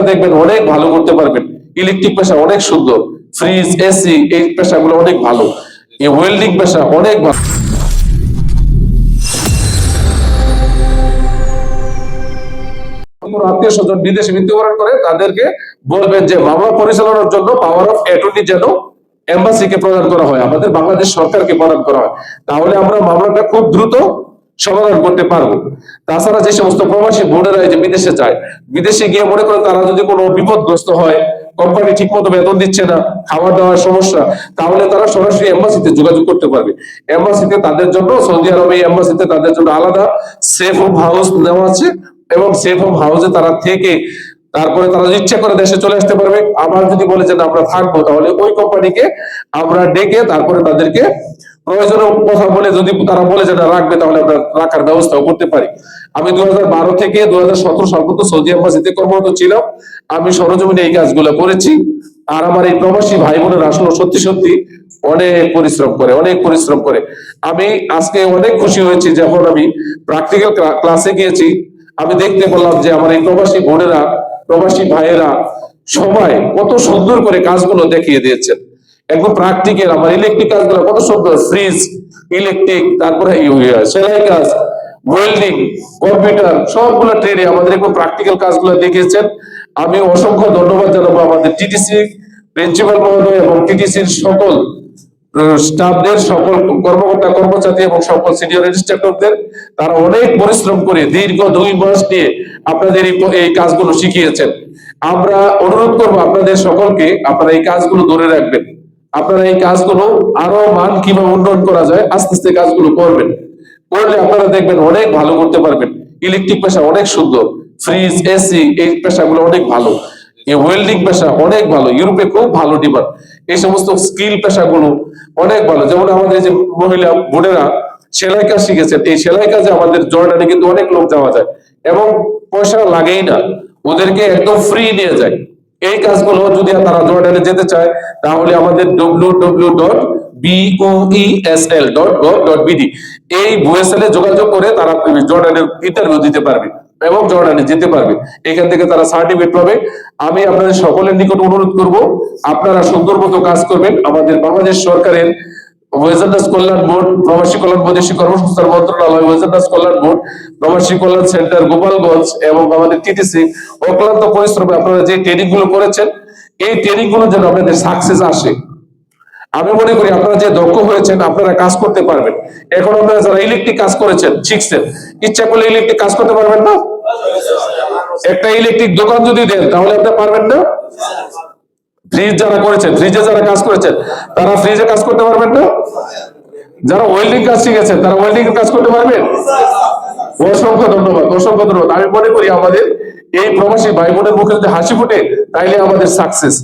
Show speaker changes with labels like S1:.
S1: দেখবেন অনেক ভালো করতে পারবেন। ইলেকট্রিক পেশা অনেক সুন্দর, ফ্রিজ, এসি, এই পেশাগুলো অনেক ভালো। এই ওয়েল্ডিং পেশা অনেক ভালো। আত্মীয় স্বজন বিদেশে মৃত্যুবরণ করে তাদেরকে বলবেন যে মামলা পরিচালনার জন্য পাওয়ার অফ অ্যাটর্নি যেন এম্বাসিকে প্রদান করা হয়, আমাদের বাংলাদেশ সরকারকে প্রদান করা হয়। তাহলে আমরা মামলাটা খুব দ্রুত সমাধান করতে পারবো। তাছাড়া যে সমস্ত প্রবাসী বোনেরা যে বিদেশে যায়, বিদেশে গিয়ে মনে করেন তারা যদি কোনো বিপদগ্রস্ত হয়, কোম্পানি ঠিক মতো বেতন দিচ্ছে না, খাবার দাবার সমস্যা, তাহলে তারা সরাসরি এম্বাসিতে যোগাযোগ করতে পারবে। এম্বাসিতে তাদের জন্য, সৌদি আরবে এম্বাসিতে তাদের জন্য আলাদা সেফ হোম হাউস দেওয়া আছে, এবং সেফ হোম হাউসে তারা থেকে তারপরে তারা ইচ্ছা করে দেশে চলে আসতে পারবে। আবার যদি বলে যে আমরা থাকবো, তাহলে ওই কোম্পানিকে আমরা ডেকে তারপরে তাদেরকে প্রয়োজনীয় কথা বলে, যদি তারা বলে যে রাখবে, তাহলে আমরা রাখার ব্যবস্থাও করতে পারি। আমি 2012 থেকে 2017 সাল পর্যন্ত সৌদি এম্বাসিতে কর্মরত ছিলাম। আমি সরজমিনে এই কাজগুলো করেছি। আর আমার এই প্রবাসী ভাই বোনেরা আসলে সত্যি সত্যি অনেক পরিশ্রম করে। আমি আজকে অনেক খুশি হয়েছি যখন আমি প্র্যাকটিক্যাল ক্লাসে গিয়েছি। আমি দেখতে পেলাম যে আমার এই প্রবাসী বোনেরা, প্রবাসী ভাইয়েরা সবাই কত সুন্দর করে কাজগুলো দেখিয়ে দিয়েছেন। একদম প্র্যাকটিক্যাল আমার ইলেকট্রিক কাজগুলো কত সুন্দর, ফ্রিজ, ইলেকট্রিক, তারপরে সেলাই কাজ, ওয়েল্ডিং, কম্পিউটার, সবগুলো ট্রেনে আমাদের একদম প্র্যাকটিক্যাল কাজগুলো দেখিয়েছেন। আমি অসংখ্য ধন্যবাদ জানাবো আমাদের টিটিসি প্রিন্সিপাল মহোদয় এবং টিটিসির সকল স্টাফদের, সকল কর্মকর্তা কর্মচারী এবং সকল সিনিয়র ইনস্ট্রাক্টরদের। তারা অনেক পরিশ্রম করে দীর্ঘ 2 মাস নিয়ে আপনাদের এই কাজগুলো শিখিয়েছেন। আমরা অনুরোধ করবো আপনাদের সকলকে, আপনারা এই কাজগুলো ধরে রাখবেন। আপনারা এই কাজগুলো আরো মান কিভাবে উন্নয়ন করা যায় আস্তে আস্তে কাজগুলো করবেন। করলে আপনারা দেখবেন অনেক ভালো করতে পারবেন। ইলেকট্রিক পেশা অনেক সুন্দর, ফ্রিজ, এসি, এই পেশাগুলো অনেক ভালো। এই ওয়েল্ডিং পেশা অনেক ভালো, ইউরোপে খুব ভালো ডিমান্ড। এই সমস্ত স্কিল পেশাগুলো অনেক ভালো। যেমন আমাদের যে মহিলা বোনেরা সেলাই কাজ শিখেছেন, এই সেলাই কাজে আমাদের জর্ডানে কিন্তু অনেক লোক যাওয়া যায় এবং পয়সা লাগেই না, ওদেরকে একদম ফ্রি নিয়ে যায়। এই কাজগুলো যদি তারা জর্ডানে যেতে চায়, তাহলে আমাদের www.boesl.gov.bd এই বুয়েসেলে যোগাযোগ করে তারা জর্ডানের ইন্টারভিউ দিতে পারবে এবং জর্ডানে যেতে পারবে। এখান থেকে তারা সার্টিফিকেট পাবে। আমি আপনাদের সকলের নিকট অনুরোধ করব, আপনারা সুন্দর মতো কাজ করবেন। আমাদের বাংলাদেশ সরকারের ওয়েজেন্ডাস কল্যাণ বোর্ড, প্রবাসী কল্যাণ বৈদেশিক কর্মসংস্থান মন্ত্রণালয়, ওয়েজেন্ডাস কল্যাণ বোর্ড, প্রবাসী কল্যাণ সেন্টার গোপালগঞ্জ এবং আমাদের টিটিসি অক্লান্ত পরিশ্রমে আপনারা যে ট্রেনিং গুলো করেছেন, এই ট্রেনিং গুলো যেন আপনাদের সাকসেস আসে। আমি মনে করি আপনারা যে দক্ষ হয়েছেন, আপনারা কাজ করতে পারবেন। এখন আপনারা যারা ইলেকট্রিক কাজ করেছেন, শিখছেন, ইচ্ছা করলে ইলেকট্রিক কাজ করতে পারবেন না? একটা ইলেকট্রিক দোকান যদি দেন, তাহলে আপনি পারবেন না? ফ্রিজ যারা করেছেন, ফ্রিজে যারা কাজ করেছেন, তারা ফ্রিজে কাজ করতে পারবেন না? যারা ওয়েল্ডিং কাজ শিখেছেন, তারা ওয়েল্ডিং কাজ করতে পারবেন? অসংখ্য ধন্যবাদ, অসংখ্য ধন্যবাদ। আমি মনে করি আমাদের এই প্রবাসী ভাই বোনের মুখে যদি হাসি ফুটে, তাইলে আমাদের সাকসেস।